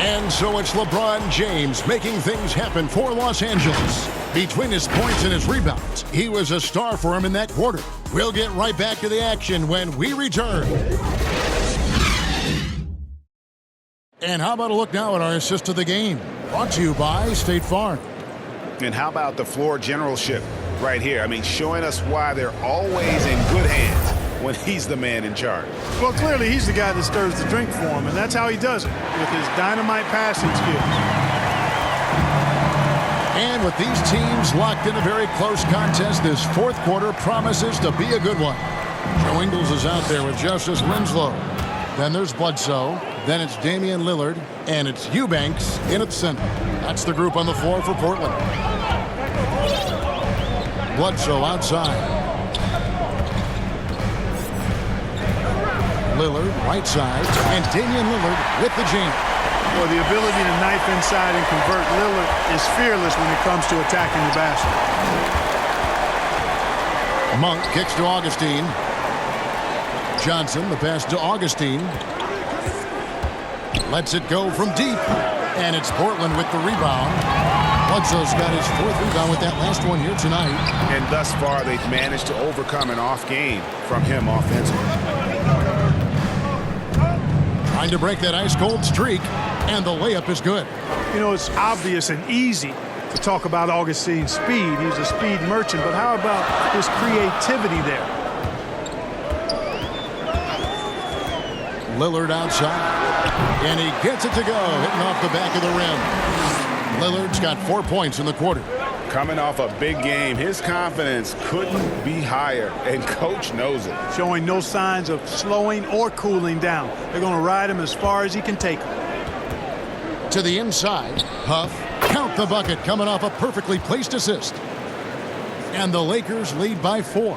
And so it's LeBron James making things happen for Los Angeles. Between his points and his rebounds, he was a star for him in that quarter. We'll get right back to the action when we return. And how about a look now at our assist of the game? Brought to you by State Farm. And how about the floor generalship right here? I mean, showing us why they're always in good hands when he's the man in charge. Well, clearly he's the guy that stirs the drink for him, and that's how he does it, with his dynamite passing skills. And with these teams locked in a very close contest, this fourth quarter promises to be a good one. Joe Ingles is out there with Justice Winslow. Then there's Bledsoe. Then it's Damian Lillard. And it's Eubanks in its center. That's the group on the floor for Portland. Bledsoe outside. Lillard right side. And Damian Lillard with the jam. Well, the ability to knife inside and convert Lillard is fearless when it comes to attacking the basket. Monk kicks to Augustine. Johnson, the pass to Augustine. Lets it go from deep. And it's Portland with the rebound. Bledsoe's got his fourth rebound with that last one here tonight. And thus far, they've managed to overcome an off game from him offensively. Trying to break that ice-cold streak. And the layup is good. You know, it's obvious and easy to talk about Augustine's speed. He's a speed merchant, but how about his creativity there? Lillard outside. And he gets it to go, hitting off the back of the rim. Lillard's got 4 points in the quarter. Coming off a big game, his confidence couldn't be higher, and coach knows it. Showing no signs of slowing or cooling down. They're going to ride him as far as he can take him. To the inside, Huff, count the bucket, coming off a perfectly placed assist. And the Lakers lead by 4.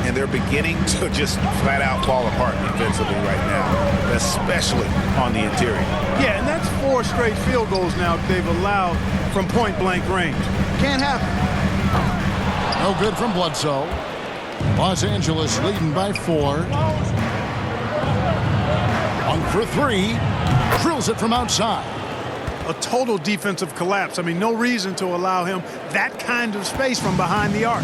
And they're beginning to just flat out fall apart defensively right now, especially on the interior. Yeah, and that's 4 straight field goals now they've allowed from point-blank range. Can't happen. No good from Bledsoe. Los Angeles leading by 4. 1 for 3. Drills it from outside. A total defensive collapse. I mean, no reason to allow him that kind of space from behind the arc.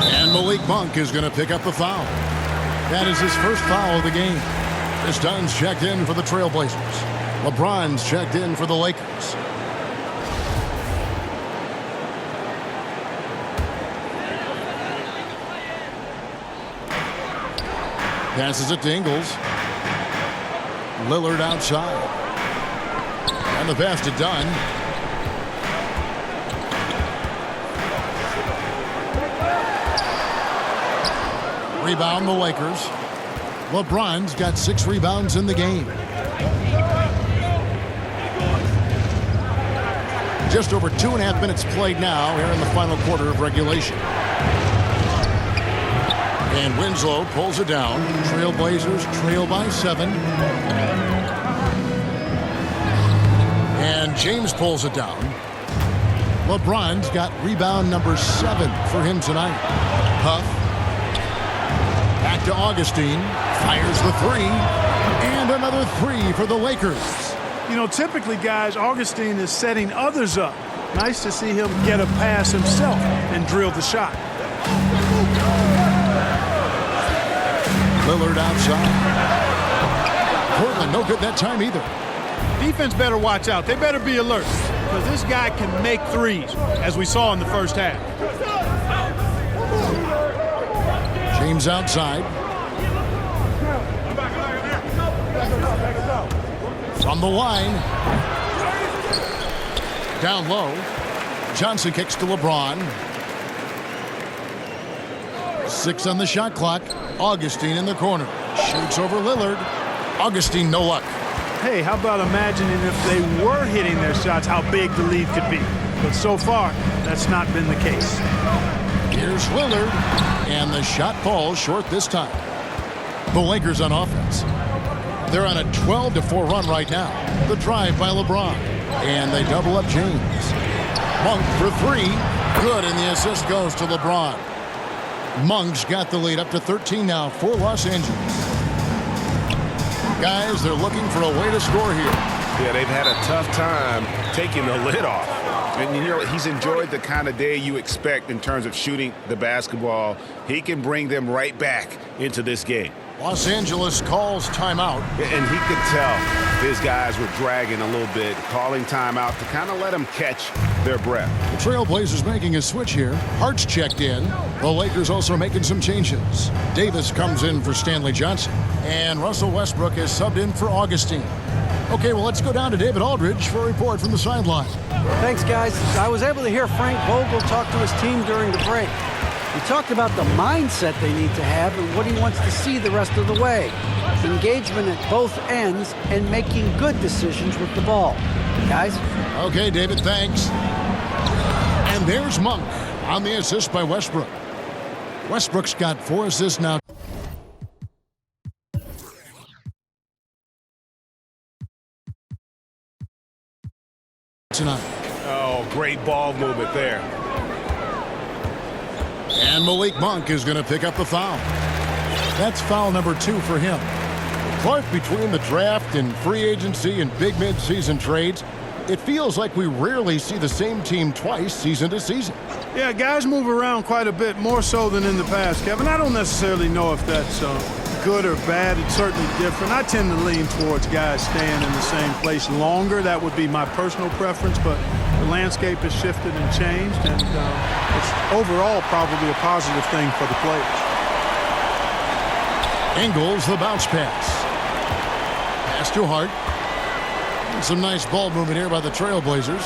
And Malik Monk is going to pick up the foul. That is his first foul of the game. Chris Dunn's checked in for the Trailblazers. LeBron's checked in for the Lakers. Passes it to Ingles. Lillard outside. And the pass to Dunn. Rebound the Lakers. LeBron's got 6 rebounds in the game. Just over 2.5 minutes played now here in the final quarter of regulation. And Winslow pulls it down. Trailblazers trail by 7. And James pulls it down. LeBron's got rebound number 7 for him tonight. Huff. Back to Augustine. Fires the 3. And another 3 for the Lakers. You know, typically, guys, Augustine is setting others up. Nice to see him get a pass himself and drill the shot. Lillard outside. Portland no good that time either. Defense better watch out. They better be alert because this guy can make threes, as we saw in the first half. James outside. From the line. Down low. Johnson kicks to LeBron. 6 on the shot clock. Augustine in the corner. Shoots over Lillard. Augustine, no luck. Hey, how about imagining if they were hitting their shots, how big the lead could be. But so far, that's not been the case. Here's Lillard. And the shot falls short this time. The Lakers on offense. They're on a 12-4 run right now. The drive by LeBron. And they double up James. Monk for 3. Good, and the assist goes to LeBron. Monk's got the lead up to 13 now for Los Angeles. Guys, they're looking for a way to score here. Yeah, they've had a tough time taking the lid off. And, you know, he's enjoyed the kind of day you expect in terms of shooting the basketball. He can bring them right back into this game. Los Angeles calls timeout. And he could tell his guys were dragging a little bit, calling timeout to kind of let them catch their breath. The Trailblazers making a switch here. Hart's checked in. The Lakers also making some changes. Davis comes in for Stanley Johnson. And Russell Westbrook is subbed in for Augustine. Okay, well, let's go down to David Aldridge for a report from the sideline. Thanks, guys. I was able to hear Frank Vogel talk to his team during the break. He talked about the mindset they need to have and what he wants to see the rest of the way. Engagement at both ends and making good decisions with the ball. Guys? Okay, David, thanks. And there's Monk on the assist by Westbrook. Westbrook's got 4 assists now. Tonight. Oh, great ball movement there. And Malik Monk is going to pick up the foul. That's foul number 2 for him. Clark, between the draft and free agency and big mid-season trades, it feels like we rarely see the same team twice season to season. Yeah, guys move around quite a bit, more so than in the past, Kevin. I don't necessarily know if that's good or bad. It's certainly different. I tend to lean towards guys staying in the same place longer. That would be my personal preference, but the landscape has shifted and changed, and it's overall probably a positive thing for the players. Ingles, the bounce pass. Pass to Hart. Some nice ball movement here by the Trailblazers.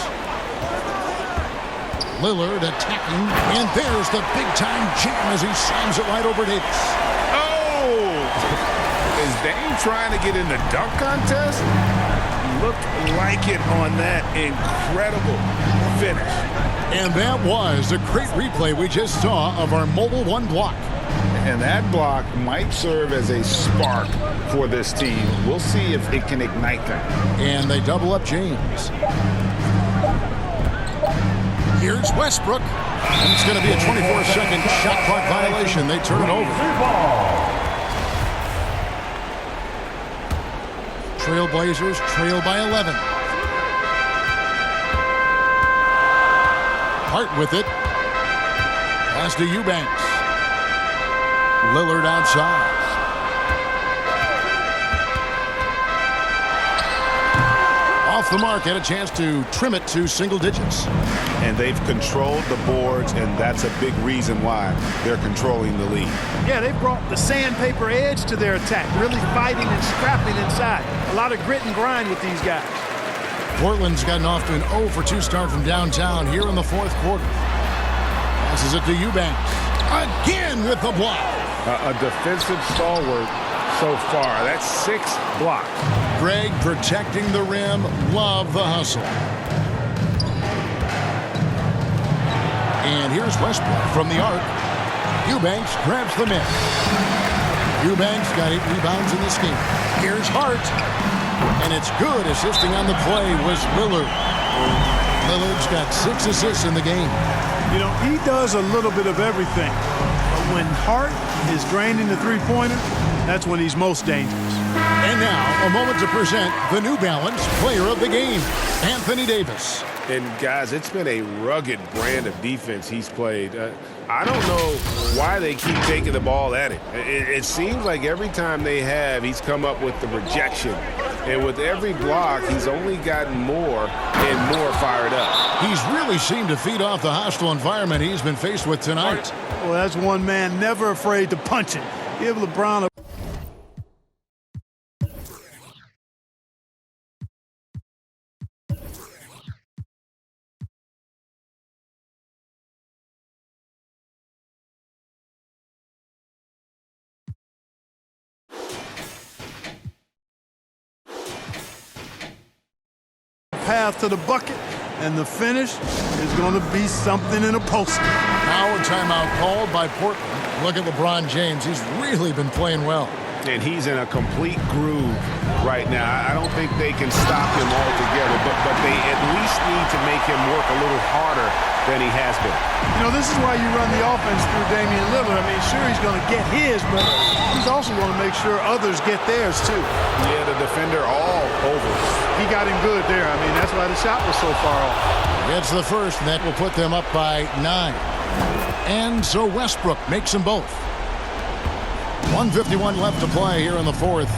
Lillard attacking, and there's the big-time jam as he slams it right over Davis. Oh! Is Dame trying to get in the dunk contest? Looked like it on that incredible finish. And that was a great replay we just saw of our Mobile One block. And that block might serve as a spark for this team. We'll see if it can ignite them. And they double up James. Here's Westbrook. And it's going to be a 24-second shot clock violation. They turn it over. Trailblazers trail by 11. Hart with it. Pass to Eubanks. Lillard outside. Off the mark, had a chance to trim it to single digits. And they've controlled the boards, and that's a big reason why they're controlling the lead. Yeah, they brought the sandpaper edge to their attack, really fighting and scrapping inside. A lot of grit and grind with these guys. Portland's gotten off to an 0-for-2 start from downtown here in the fourth quarter. Passes it to Eubanks. Again with the block. A defensive stalwart so far. That's 6 blocks. Greg protecting the rim. Love the hustle. And here's Westbrook from the arc. Eubanks grabs the miss. Eubanks got 8 rebounds in this game. Here's Hart. And it's good. Assisting on the play was Lillard. Lillard's got 6 assists in the game. You know, he does a little bit of everything. But when Hart is draining the three-pointer, that's when he's most dangerous. And now, a moment to present the New Balance Player of the Game, Anthony Davis. And, guys, it's been a rugged brand of defense he's played. I don't know why they keep taking the ball at him. It seems like every time they have, he's come up with the rejection. And with every block, he's only gotten more and more fired up. He's really seemed to feed off the hostile environment he's been faced with tonight. Well, that's one man never afraid to punch it. Give LeBron a path to the bucket, and the finish is going to be something in a poster. Now a timeout called by Portland. Look at LeBron James. He's really been playing well. And he's in a complete groove right now. I don't think they can stop him altogether, but they at least need to make him work a little harder than he has been. You know, this is why you run the offense through Damian Lillard. I mean, sure, he's going to get his, but he's also going to make sure others get theirs, too. Yeah, the defender all over. He got him good there. I mean, that's why the shot was so far off. It's the first, and that will put them up by 9. And so Westbrook makes them both. 1:51 left to play here in the fourth.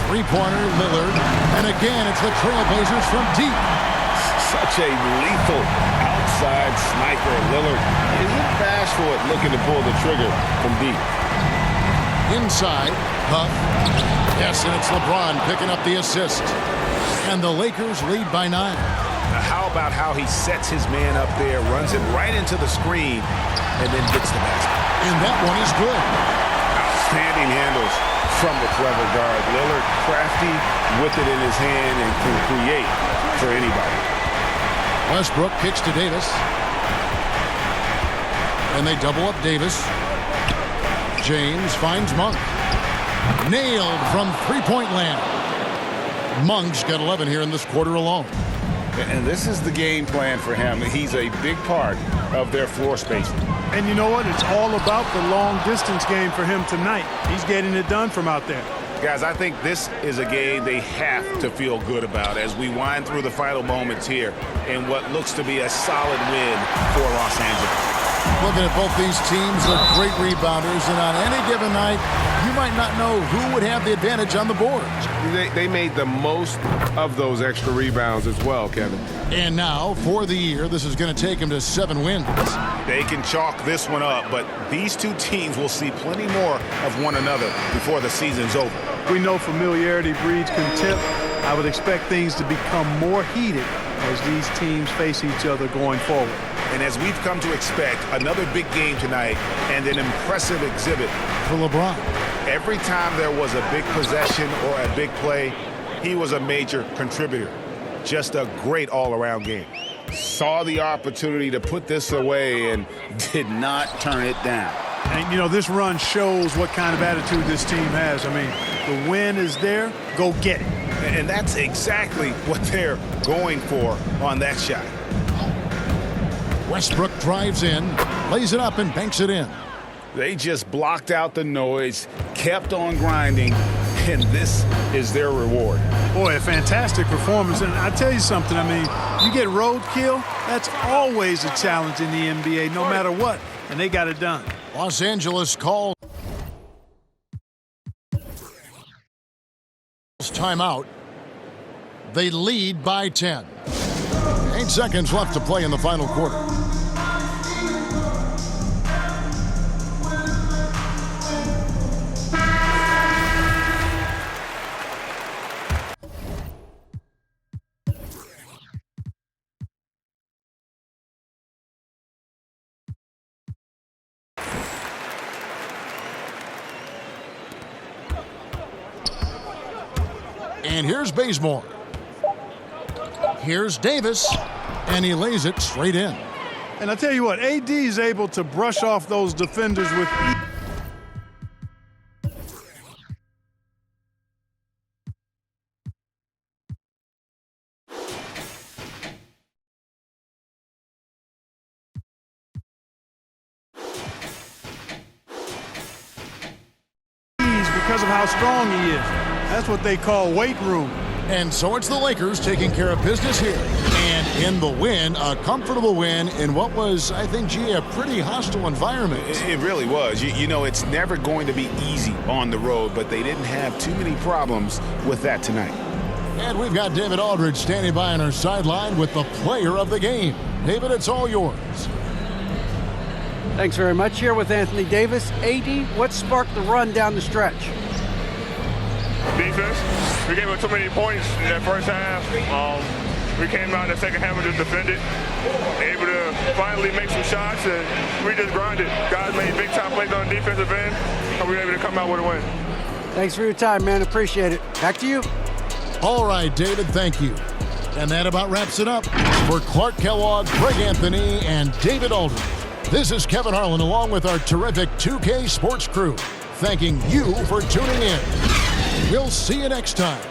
Three-pointer, Lillard. And again, it's the Trailblazers from deep. Such a lethal outside sniper. Lillard isn't bashful at looking to pull the trigger from deep. Inside, Huff. Yes, and it's LeBron picking up the assist. And the Lakers lead by 9. Now, how about how he sets his man up there, runs it right into the screen, and then gets the basket. And that one is good. Outstanding handles from the clever guard. Lillard crafty with it in his hand and can create for anybody. Westbrook kicks to Davis. And they double up Davis. James finds Monk. Nailed from three-point land. Monk's got 11 here in this quarter alone. And this is the game plan for him. He's a big part of their floor spacing. And you know what? It's all about the long-distance game for him tonight. He's getting it done from out there. Guys, I think this is a game they have to feel good about as we wind through the final moments here in what looks to be a solid win for Los Angeles. Looking at both these teams, they're great rebounders, and on any given night, you might not know who would have the advantage on the boards. They made the most of those extra rebounds as well, Kevin. And now, for the year, this is going to take them to 7 wins. They can chalk this one up, but these two teams will see plenty more of one another before the season's over. We know familiarity breeds contempt. I would expect things to become more heated as these teams face each other going forward. And as we've come to expect, another big game tonight and an impressive exhibit For LeBron. Every time there was a big possession or a big play, he was a major contributor. Just a great all-around game. Saw the opportunity to put this away and did not turn it down. And, you know, this run shows what kind of attitude this team has. I mean, the win is there, go get it. And that's exactly what they're going for on that shot. Westbrook drives in, lays it up, and banks it in. They just blocked out the noise, kept on grinding, and this is their reward. Boy, a fantastic performance. And I tell you something, I mean, you get roadkill, that's always a challenge in the NBA, no matter what. And they got it done. Los Angeles calls timeout. They lead by 10. 8 seconds left to play in the final quarter. And here's Bazemore. Here's Davis, and he lays it straight in. And I tell you what, AD is able to brush off those defenders with ease because of how strong he is. That's what they call weight room. And so it's the Lakers taking care of business here. And in the win, a comfortable win in what was, I think, a pretty hostile environment. It really was. You know, it's never going to be easy on the road, but they didn't have too many problems with that tonight. And we've got David Aldridge standing by on our sideline with the player of the game. David, it's all yours. Thanks very much. Here with Anthony Davis. AD, what sparked the run down the stretch? Defense. We gave up too many points in that first half. We came out in the second half and just defended. Able to finally make some shots, and we just grinded. Guys made big time plays on the defensive end, and we were able to come out with a win. Thanks for your time, man. Appreciate it. Back to you. All right, David, thank you. And that about wraps it up. For Clark Kellogg, Greg Anthony, and David Aldridge, this is Kevin Harlan along with our terrific 2K Sports crew, thanking you for tuning in. We'll see you next time.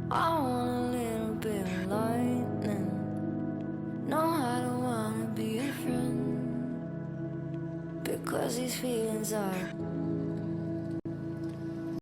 I want a little bit of lightning. No, I don't wanna be a friend, because these feelings are